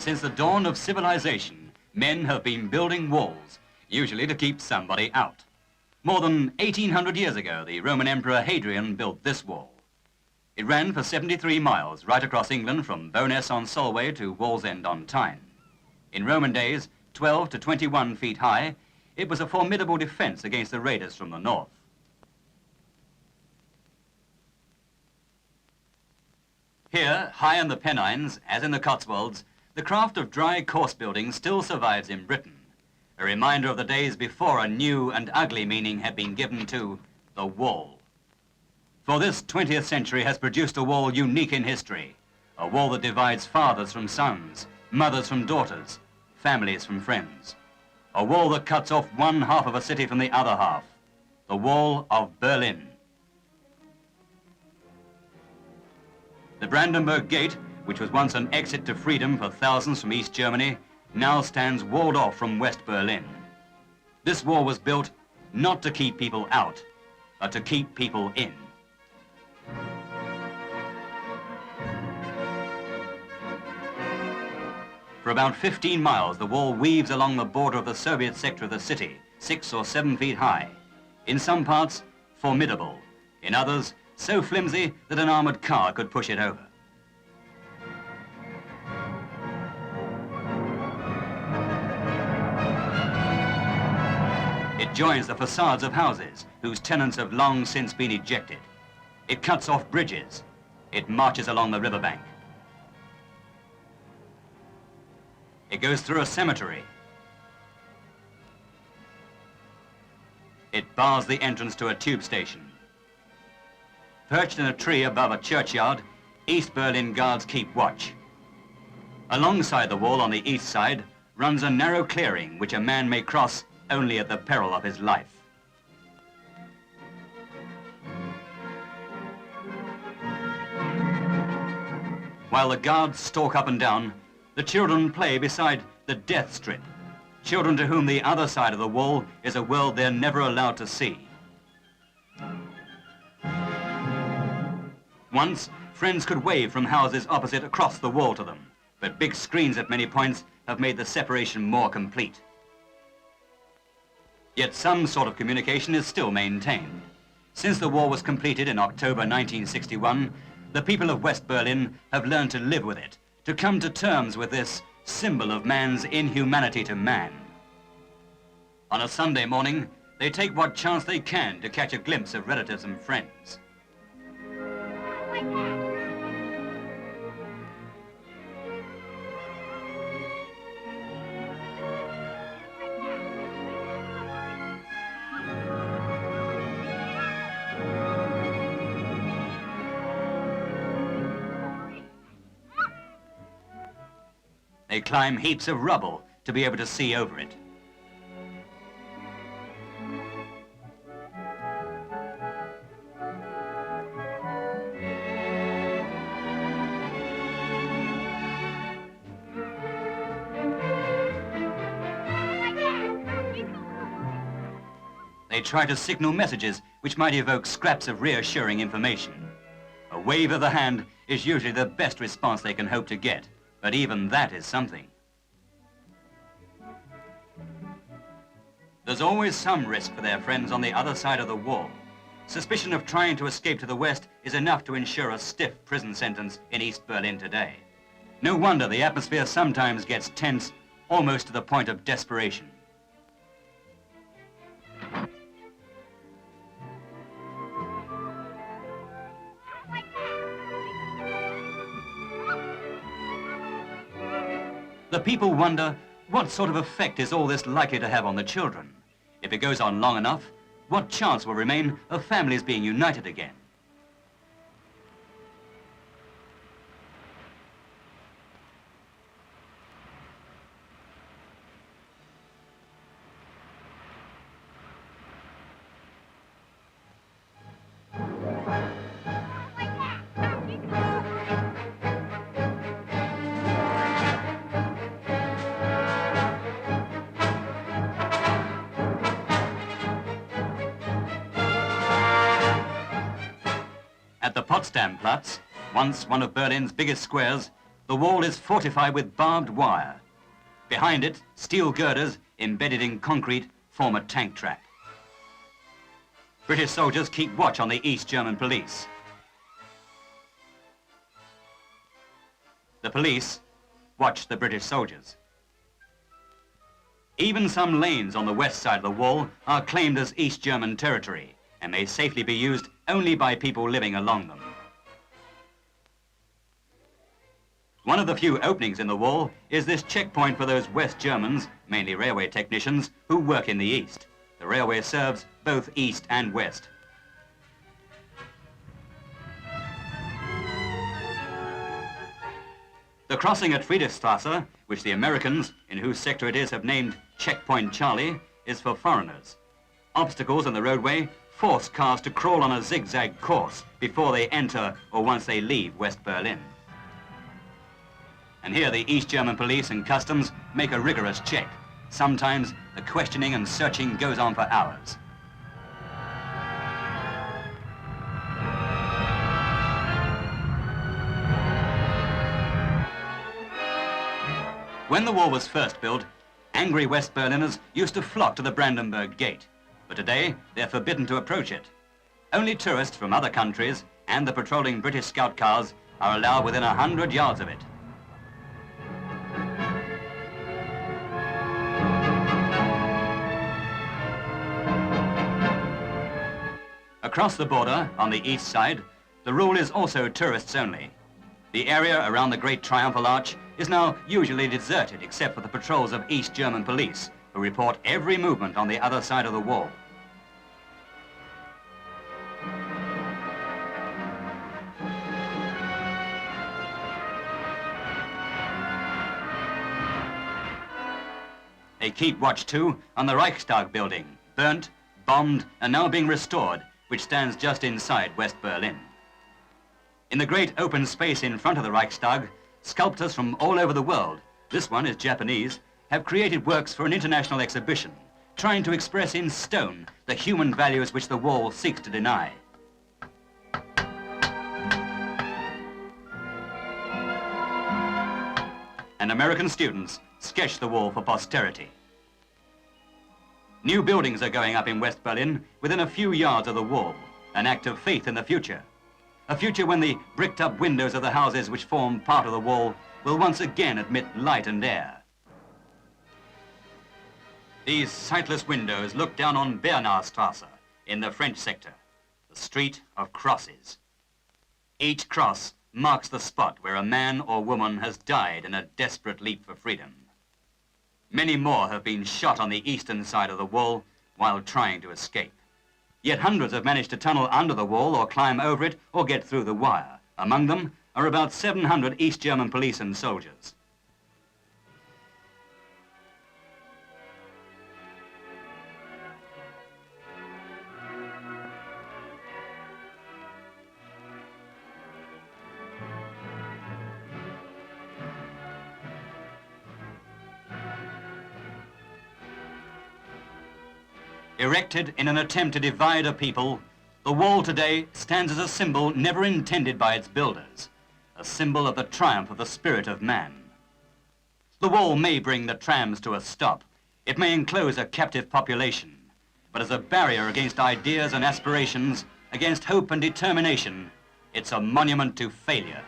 Since the dawn of civilization, men have been building walls, usually to keep somebody out. More than 1800 years ago, the Roman Emperor Hadrian built this wall. It ran for 73 miles right across England from Bowness-on-Solway to Wallsend-on-Tyne. In Roman days, 12 to 21 feet high, it was a formidable defense against the raiders from the north. Here, high in the Pennines, as in the Cotswolds, the craft of dry course building still survives in Britain, a reminder of the days before a new and ugly meaning had been given to the wall. For this 20th century has produced a wall unique in history, a wall that divides fathers from sons, mothers from daughters, families from friends, a wall that cuts off one half of a city from the other half, the Wall of Berlin. The Brandenburg Gate, which was once an exit to freedom for thousands from East Germany, now stands walled off from West Berlin. This wall was built not to keep people out, but to keep people in. For about 15 miles, the wall weaves along the border of the Soviet sector of the city, 6 or 7 feet high. In some parts, formidable. In others, so flimsy that an armored car could push it over. It joins the facades of houses whose tenants have long since been ejected. It cuts off bridges. It marches along the riverbank. It goes through a cemetery. It bars the entrance to a tube station. Perched in a tree above a churchyard, East Berlin guards keep watch. Alongside the wall on the east side runs a narrow clearing which a man may cross only at the peril of his life. While the guards stalk up and down, the children play beside the death strip, children to whom the other side of the wall is a world they're never allowed to see. Once, friends could wave from houses opposite across the wall to them, but big screens at many points have made the separation more complete. Yet some sort of communication is still maintained. Since the war was completed in October 1961, the people of West Berlin have learned to live with it, to come to terms with this symbol of man's inhumanity to man. On a Sunday morning, they take what chance they can to catch a glimpse of relatives and friends. They climb heaps of rubble to be able to see over it. They try to signal messages which might evoke scraps of reassuring information. A wave of the hand is usually the best response they can hope to get. But even that is something. There's always some risk for their friends on the other side of the wall. Suspicion of trying to escape to the west is enough to ensure a stiff prison sentence in East Berlin today. No wonder the atmosphere sometimes gets tense, almost to the point of desperation. The people wonder, what sort of effect is all this likely to have on the children? If it goes on long enough, what chance will remain of families being united again? At the Potsdamplatz, once one of Berlin's biggest squares, the wall is fortified with barbed wire. Behind it, steel girders embedded in concrete form a tank trap. British soldiers keep watch on the East German police. The police watch the British soldiers. Even some lanes on the west side of the wall are claimed as East German territory and may safely be used only by people living along them. One of the few openings in the wall is this checkpoint for those West Germans, mainly railway technicians, who work in the East. The railway serves both East and West. The crossing at Friedrichstrasse, which the Americans, in whose sector it is, have named Checkpoint Charlie, is for foreigners. Obstacles in the roadway force cars to crawl on a zigzag course before they enter or once they leave West Berlin. And here the East German police and customs make a rigorous check. Sometimes the questioning and searching goes on for hours. When the wall was first built, angry West Berliners used to flock to the Brandenburg Gate, but today they're forbidden to approach it. Only tourists from other countries and the patrolling British scout cars are allowed within 100 yards of it. Across the border, on the east side, the rule is also tourists only. The area around the Great Triumphal Arch is now usually deserted except for the patrols of East German police, who report every movement on the other side of the wall. They keep watch too on the Reichstag building, burnt, bombed, and now being restored, which stands just inside West Berlin. In the great open space in front of the Reichstag, sculptors from all over the world, this one is Japanese, have created works for an international exhibition, trying to express in stone the human values which the wall seeks to deny. And American students sketch the wall for posterity. New buildings are going up in West Berlin within a few yards of the wall, an act of faith in the future. A future when the bricked-up windows of the houses which form part of the wall will once again admit light and air. These sightless windows look down on Bernaustrasse in the French sector, the street of crosses. Each cross marks the spot where a man or woman has died in a desperate leap for freedom. Many more have been shot on the eastern side of the wall while trying to escape. Yet hundreds have managed to tunnel under the wall or climb over it or get through the wire. Among them are about 700 East German police and soldiers. Erected in an attempt to divide a people, the wall today stands as a symbol never intended by its builders, a symbol of the triumph of the spirit of man. The wall may bring the trams to a stop. It may enclose a captive population, but as a barrier against ideas and aspirations, against hope and determination, it's a monument to failure.